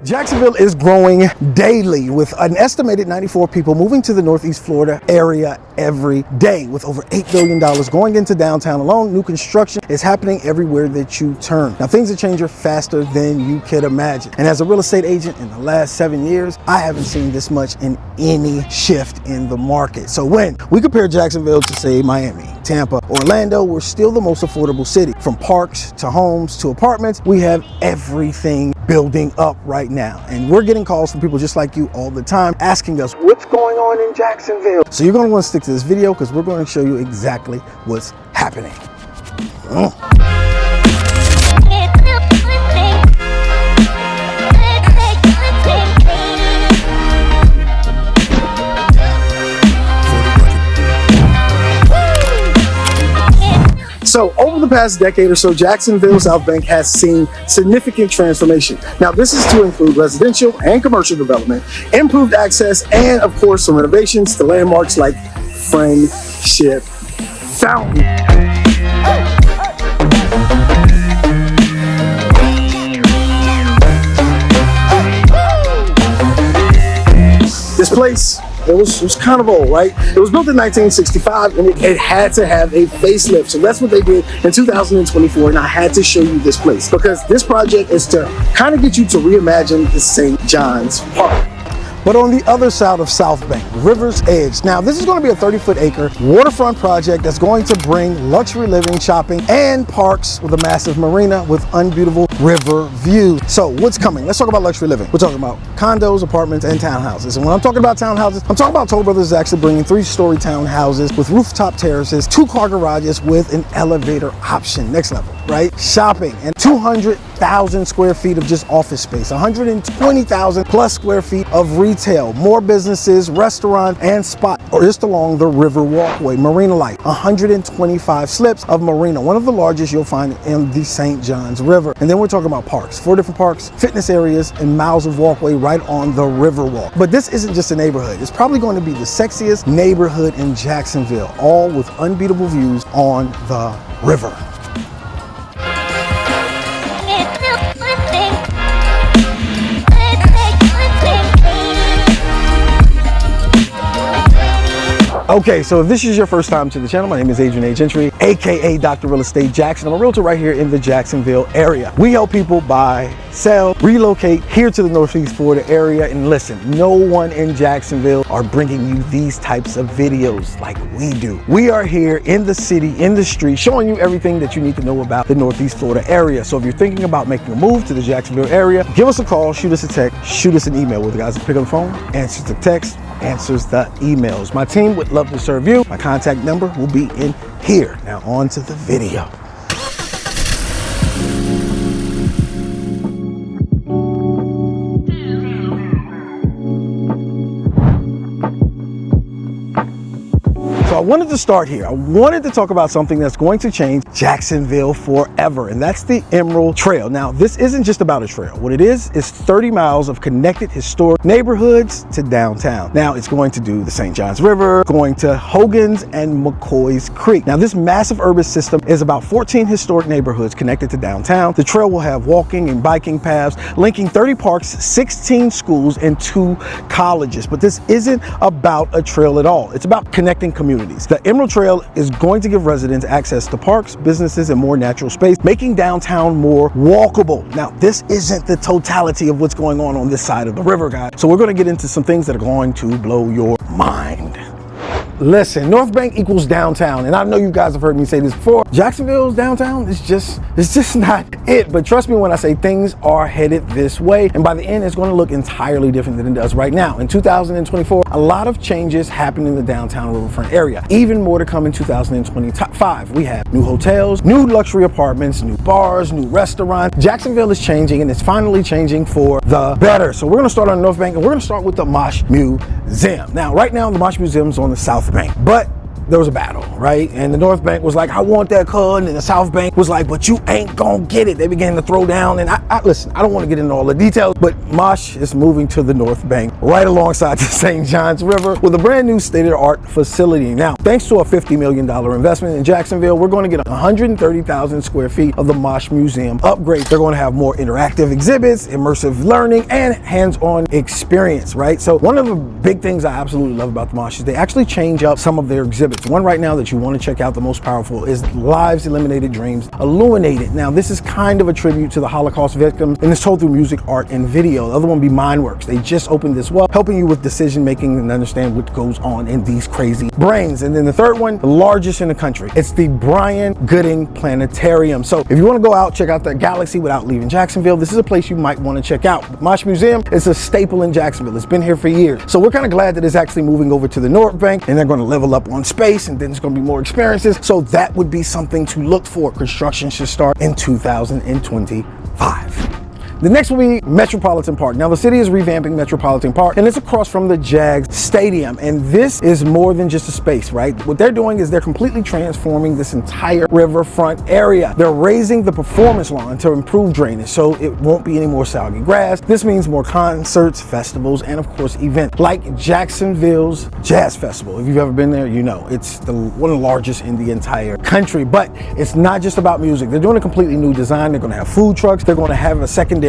Jacksonville is growing daily with an estimated 94 people moving to the Northeast Florida area every day, with over $8 billion going into downtown alone. New construction is happening everywhere that you turn. Now, things are changing faster than you could imagine. And as a real estate agent in the last 7 years, I haven't seen this much in any shift in the market. So when we compare Jacksonville to, say, Miami, Tampa, Orlando, we're still the most affordable city. From parks to homes to apartments, we have everything building up right now. And we're getting calls from people just like you all the time asking us what's going on in Jacksonville. So you're going to want to stick to this video because we're going to show you exactly what's happening. So over the past decade or so, Jacksonville Southbank has seen significant transformation. Now, this is to include residential and commercial development, improved access, and of course, some renovations to landmarks like Friendship Fountain. This place, it was kind of old, right? It was built in 1965 and it had to have a facelift. So that's what they did in 2024. And I had to show you this place because this project is to kind of get you to reimagine the St. John's Park. But on the other side of Southbank, River's Edge. Now, this is going to be a 30-foot-acre waterfront project that's going to bring luxury living, shopping, and parks with a massive marina with unbeatable river views. So what's coming? Let's talk about luxury living. We're talking about condos, apartments, and townhouses. And when I'm talking about townhouses, I'm talking about Toll Brothers is actually bringing 3-story townhouses with rooftop terraces, 2-car garages with an elevator option. Next level, right? Shopping and 200,000 square feet of just office space, 120,000 plus square feet of retail, more businesses, restaurant, and spot or just along the river walkway. Marina Light, 125 slips of marina, one of the largest you'll find in the St. John's River. And then we're talking about parks, 4 different parks, fitness areas, and miles of walkway right on the river walk. But this isn't just a neighborhood. It's probably going to be the sexiest neighborhood in Jacksonville, all with unbeatable views on the river. Okay, so if this is your first time to the channel, my name is Adrian A. Gentry, aka Dr. Real Estate Jackson. I'm a realtor right here in the Jacksonville area. We help people buy, sell, relocate here to the Northeast Florida area. And listen, no one in Jacksonville are bringing you these types of videos like we do. We are here in the city, in the street, showing you everything that you need to know about the Northeast Florida area. So if you're thinking about making a move to the Jacksonville area, give us a call, shoot us a text, shoot us an email. With the guys that pick up the phone, answers the text, answers the emails. My team would love to serve you. My contact number will be in here. Now on to the video. I wanted to start here. I wanted to talk about something that's going to change Jacksonville forever, and that's the Emerald Trail. Now, this isn't just about a trail. What it is 30 miles of connected historic neighborhoods to downtown. Now, it's going to do the St. John's River, going to Hogan's and McCoy's Creek. Now, this massive urban system is about 14 historic neighborhoods connected to downtown. The trail will have walking and biking paths, linking 30 parks, 16 schools, and 2 colleges. But this isn't about a trail at all. It's about connecting communities. The Emerald Trail is going to give residents access to parks, businesses, and more natural space, making downtown more walkable. Now, this isn't the totality of what's going on this side of the river, guys. So we're going to get into some things that are going to blow your mind. Listen, Northbank equals downtown, and I know you guys have heard me say this before. Jacksonville's downtown is just not it. But trust me when I say things are headed this way, and by the end, it's going to look entirely different than it does right now. In 2024, a lot of changes happened in the downtown riverfront area. Even more to come in 2025. We have new hotels, new luxury apartments, new bars, new restaurants. Jacksonville is changing, and it's finally changing for the better. So we're going to start on Northbank, and we're going to start with the Mosh Museum. Now, right now, the Mosh Museum is on the South Bank, but there was a battle, right? And the Northbank was like, I want that car, and then the Southbank was like, but you ain't gonna get it. They began to throw down, and listen, I don't want to get into all the details, but Mosh is moving to the Northbank right alongside the St. Johns River with a brand new state-of-the-art facility. Now, thanks to a $50 million investment in Jacksonville, we're going to get 130,000 square feet of the Mosh Museum upgrade. They're going to have more interactive exhibits, immersive learning, and hands-on experience, right? So one of the big things I absolutely love about the Mosh is they actually change up some of their exhibits. One right now that you want to check out, the most powerful, is Lives, Eliminated Dreams, Illuminated. Now, this is kind of a tribute to the Holocaust victims, and it's told through music, art, and video. The other one be Mindworks. They just opened this well, helping you with decision making and understand what goes on in these crazy brains. And then the third one, the largest in the country. It's the Brian Gooding Planetarium. So if you want to go out, check out the galaxy without leaving Jacksonville, this is a place you might want to check out. The Mosh Museum is a staple in Jacksonville. It's been here for years. So we're kind of glad that it's actually moving over to the Northbank, and they're going to level up on space, and then there's going to be more experiences. So that would be something to look for. Construction should start in 2025. The next will be Metropolitan Park. Now, the city is revamping Metropolitan Park, and it's across from the Jags Stadium. And this is more than just a space, right? What they're doing is they're completely transforming this entire riverfront area. They're raising the performance lawn to improve drainage, so it won't be any more soggy grass. This means more concerts, festivals, and of course, events like Jacksonville's Jazz Festival. If you've ever been there, you know it's one of the largest in the entire country. But it's not just about music. They're doing a completely new design. They're going to have food trucks. They're going to have a secondary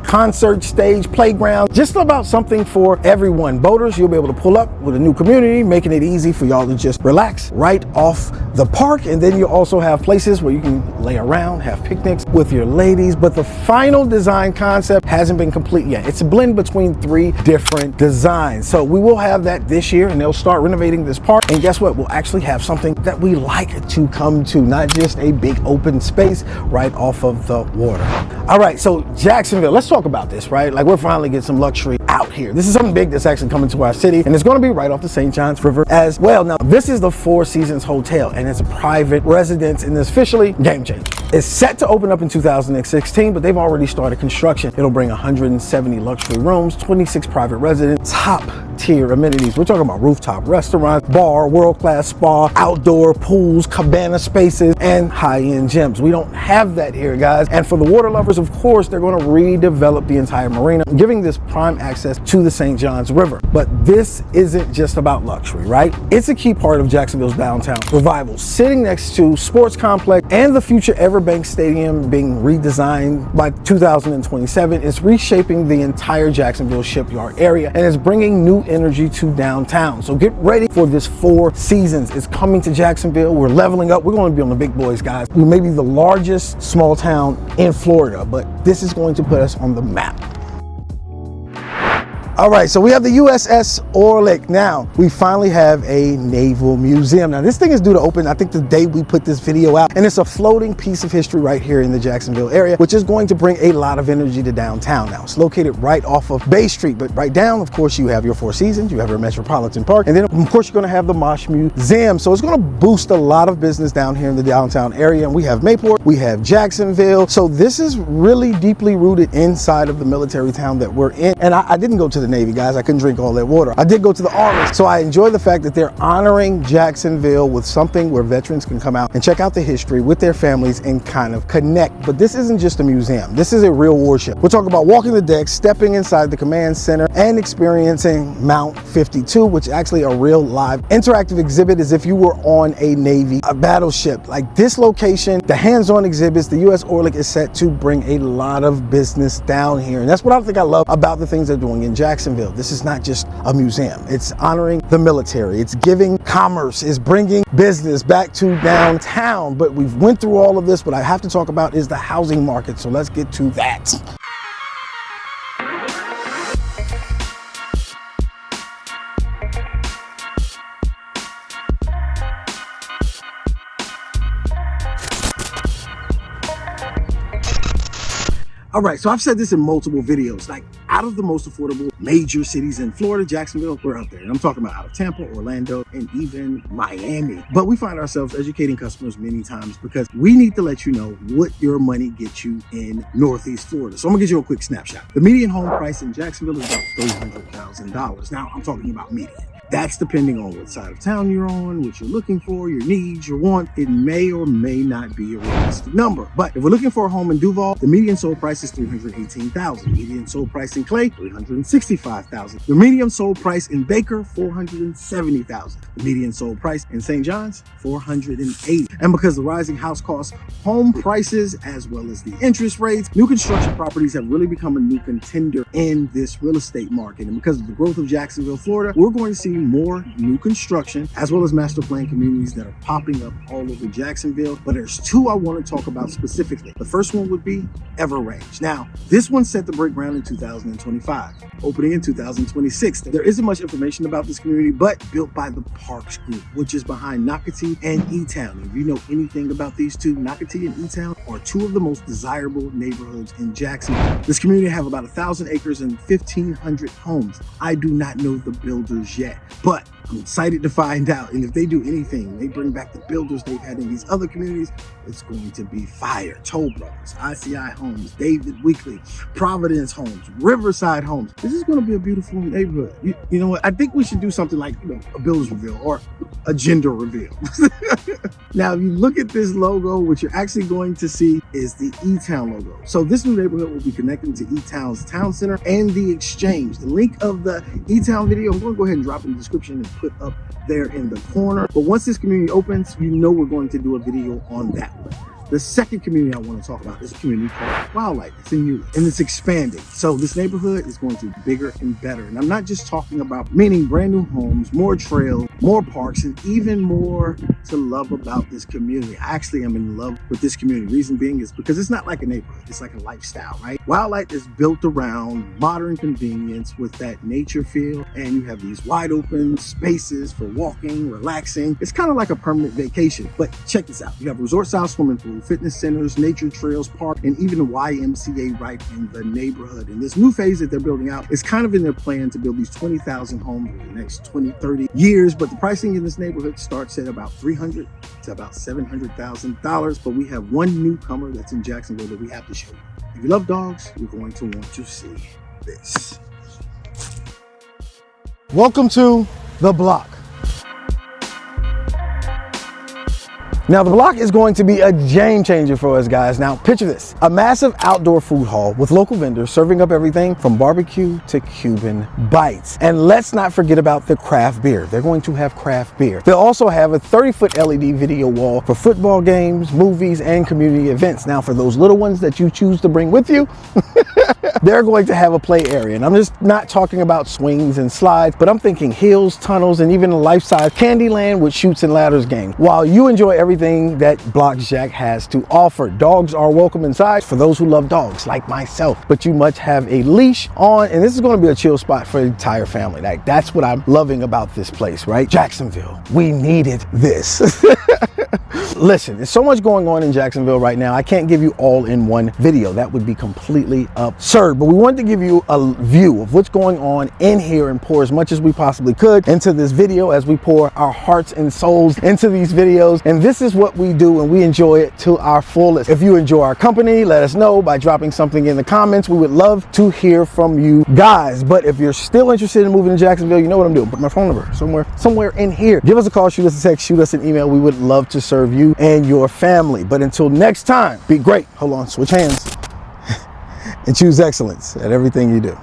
concert stage, playground, just about something for everyone. Boaters, you'll be able to pull up with a new community, making it easy for y'all to just relax right off the park. And then you also have places where you can lay around, have picnics with your ladies. But the final design concept hasn't been complete yet. It's a blend between 3 different designs. So we will have that this year, and they'll start renovating this park. And guess what? We'll actually have something that we like to come to, not just a big open space right off of the water. All right, so Jacksonville, let's talk about this, right? Like, we're finally getting some luxury out here. This is something big that's actually coming to our city, and it's going to be right off the St. Johns River as well. Now, this is the Four Seasons Hotel, and it's a private residence, and it's officially game changer. It's set to open up in 2016, but they've already started construction. It'll bring 170 luxury rooms, 26 private residents, top tier amenities. We're talking about rooftop restaurants, bar, world-class spa, outdoor pools, cabana spaces, and high-end gyms. We don't have that here, guys. And for the water lovers, of course, they're going to redevelop the entire marina, giving this prime access to the St. Johns River. But this isn't just about luxury, right? It's a key part of Jacksonville's downtown revival, sitting next to sports complex and the future Everbank Stadium being redesigned by 2027. It's reshaping the entire Jacksonville shipyard area, and it's bringing new energy to downtown. So get ready for this Four Seasons. It's coming to Jacksonville. We're leveling up. We're going to be on the big boys, guys. We may be the largest small town in Florida, but this is going to put us on the map. All right, so we have the USS Orleck. Now, we finally have a naval museum. Now, this thing is due to open, I think, the day we put this video out, and it's a floating piece of history right here in the Jacksonville area, which is going to bring a lot of energy to downtown. Now, it's located right off of Bay Street, but right down, of course, you have your Four Seasons, you have your Metropolitan Park, and then, of course, you're going to have the Mosh Museum. So it's going to boost a lot of business down here in the downtown area, and we have Mayport, we have Jacksonville. So this is really deeply rooted inside of the military town that we're in. And I didn't go to the Navy, guys. I couldn't drink all that water. I did go to the Army. So I enjoy the fact that they're honoring Jacksonville with something where veterans can come out and check out the history with their families and kind of connect. But this isn't just a museum. This is a real warship. We're talking about walking the deck, stepping inside the command center, and experiencing Mount 52, which is actually a real live interactive exhibit as if you were on a Navy battleship. Like, this location, the hands-on exhibits, the US Orleck is set to bring a lot of business down here. And that's what I think I love about the things they're doing in Jacksonville. This is not just a museum. It's honoring the military. It's giving commerce. It's bringing business back to downtown. But we've went through all of this. What I have to talk about is the housing market. So let's get to that. All right, so I've said this in multiple videos, like, out of the most affordable major cities in Florida, Jacksonville, we're up there. And I'm talking about out of Tampa, Orlando, and even Miami. But we find ourselves educating customers many times because we need to let you know what your money gets you in Northeast Florida. So I'm gonna give you a quick snapshot. The median home price in Jacksonville is about $300,000. Now, I'm talking about median. That's depending on what side of town you're on, what you're looking for, your needs, your want. It may or may not be a realistic number. But if we're looking for a home in Duval, the median sold price is $318,000. Median sold price in Clay, $365,000. The median sold price in Baker, $470,000. The median sold price in St. John's, $480,000. And because the rising house costs, home prices, as well as the interest rates, new construction properties have really become a new contender in this real estate market. And because of the growth of Jacksonville, Florida, we're going to see more new construction as well as master plan communities that are popping up all over Jacksonville. But there's two I want to talk about specifically. The first one would be Everrange. Now, this one set to break ground in 2025, opening in 2026. There isn't much information about this community, but built by the Parks Group, which is behind Nocatee and E-Town. If you know anything about these two, Nocatee and E-Town are two of the most desirable neighborhoods in Jacksonville. This community have about 1,000 acres and 1,500 homes. I do not know the builders yet, but I'm excited to find out. And if they do anything, they bring back the builders they've had in these other communities, it's going to be fire. Toll Brothers, ICI Homes, David Weekly, Providence Homes, Riverside Homes. This is going to be a beautiful neighborhood. You know what? I think we should do something like, a builder's reveal or a gender reveal. Now, if you look at this logo, what you're actually going to see is the E-Town logo. So this new neighborhood will be connected to E-Town's Town Center and the Exchange. The link of the E-Town video, I'm going to go ahead and drop in the description and put up there in the corner. But once this community opens, you know we're going to do a video on that one. The second community I want to talk about is a community called Wildlight. It's in Eula, and it's expanding. So this neighborhood is going to be bigger and better. And I'm not just talking about meaning brand new homes, more trails, more parks, and even more to love about this community. I actually am in love with this community. Reason being is because it's not like a neighborhood, it's like a lifestyle, right? Wildlight is built around modern convenience with that nature feel, and you have these wide open spaces for walking, relaxing. It's kind of like a permanent vacation. But check this out. You have resort style swimming pool, fitness centers, nature trails, park, and even a YMCA right in the neighborhood. And this new phase that they're building out is kind of in their plan to build these 20,000 homes over the next 20, 30 years. But the pricing in this neighborhood starts at about $300,000 to about $700,000. But we have one newcomer that's in Jacksonville that we have to show you. If you love dogs, you're going to want to see this. Welcome to the block. Now, the block is going to be a game changer for us, guys. Now, picture this, a massive outdoor food hall with local vendors serving up everything from barbecue to Cuban bites. And let's not forget about the craft beer. They're going to have craft beer. They'll also have a 30-foot LED video wall for football games, movies, and community events. Now, for those little ones that you choose to bring with you, they're going to have a play area. And I'm just not talking about swings and slides, but I'm thinking hills, tunnels, and even a life-size Candyland with chutes and ladders game. While you enjoy everything that Block Jack has to offer. Dogs are welcome inside for those who love dogs like myself, but you must have a leash on, and this is going to be a chill spot for the entire family. Like, that's what I'm loving about this place, right? Jacksonville, we needed this. Listen, there's so much going on in Jacksonville right now. I can't give you all in one video. That would be completely absurd, but we wanted to give you a view of what's going on in here and pour as much as we possibly could into this video as we pour our hearts and souls into these videos. And this is what we do, and we enjoy it to our fullest. If you enjoy our company, let us know by dropping something in the comments. We would love to hear from you guys. But if you're still interested in moving to Jacksonville, you know what I'm doing. Put my phone number somewhere in here. Give us a call, shoot us a text, shoot us an email. We would love to serve you and your family. But until next time, be great. Hold on, switch hands and choose excellence at everything you do.